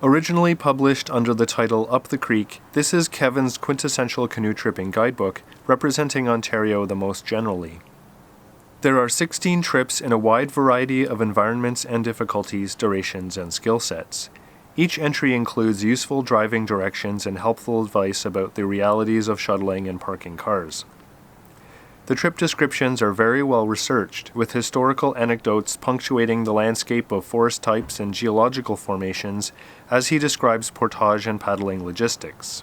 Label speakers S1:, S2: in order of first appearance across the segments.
S1: Originally published under the title Up the Creek, this is Kevin's quintessential canoe tripping guidebook, representing Ontario the most generally. There are 16 trips in a wide variety of environments and difficulties, durations, and skill sets. Each entry includes useful driving directions and helpful advice about the realities of shuttling and parking cars. The trip descriptions are very well researched, with historical anecdotes punctuating the landscape of forest types and geological formations as he describes portage and paddling logistics.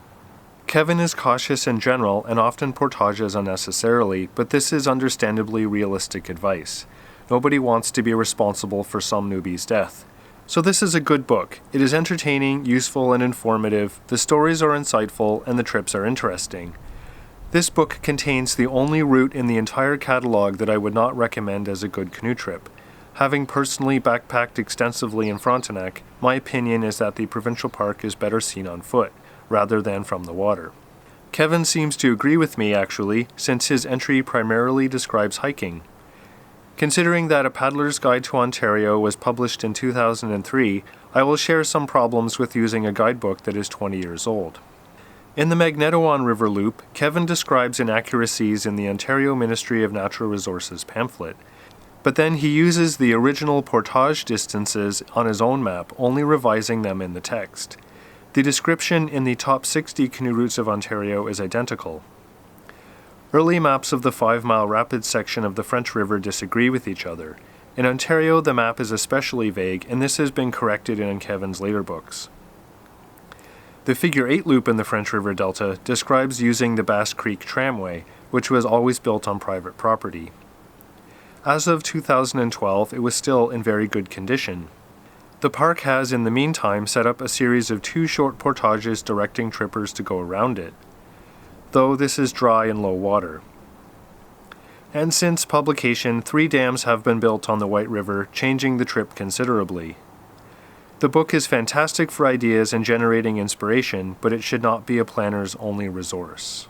S1: Kevin is cautious in general and often portages unnecessarily, but this is understandably realistic advice. Nobody wants to be responsible for some newbie's death. So this is a good book. It is entertaining, useful, and informative, the stories are insightful, and the trips are interesting. This book contains the only route in the entire catalog that I would not recommend as a good canoe trip. Having personally backpacked extensively in Frontenac, my opinion is that the provincial park is better seen on foot, rather than from the water. Kevin seems to agree with me, actually, since his entry primarily describes hiking. Considering that A Paddler's Guide to Ontario was published in 2003, I will share some problems with using a guidebook that is 20 years old. In the Magnetawan River Loop, Kevin describes inaccuracies in the Ontario Ministry of Natural Resources pamphlet, but then he uses the original portage distances on his own map, only revising them in the text. The description in the top 60 canoe routes of Ontario is identical. Early maps of the 5-mile rapid section of the French River disagree with each other. In Ontario, the map is especially vague, and this has been corrected in Kevin's later books. The Figure 8 loop in the French River Delta describes using the Bass Creek Tramway, which was always built on private property. As of 2012, it was still in very good condition. The park has, in the meantime, set up a series of 2 short portages directing trippers to go around it, though this is dry and low water. And since publication, 3 dams have been built on the White River, changing the trip considerably. The book is fantastic for ideas and generating inspiration, but it should not be a planner's only resource.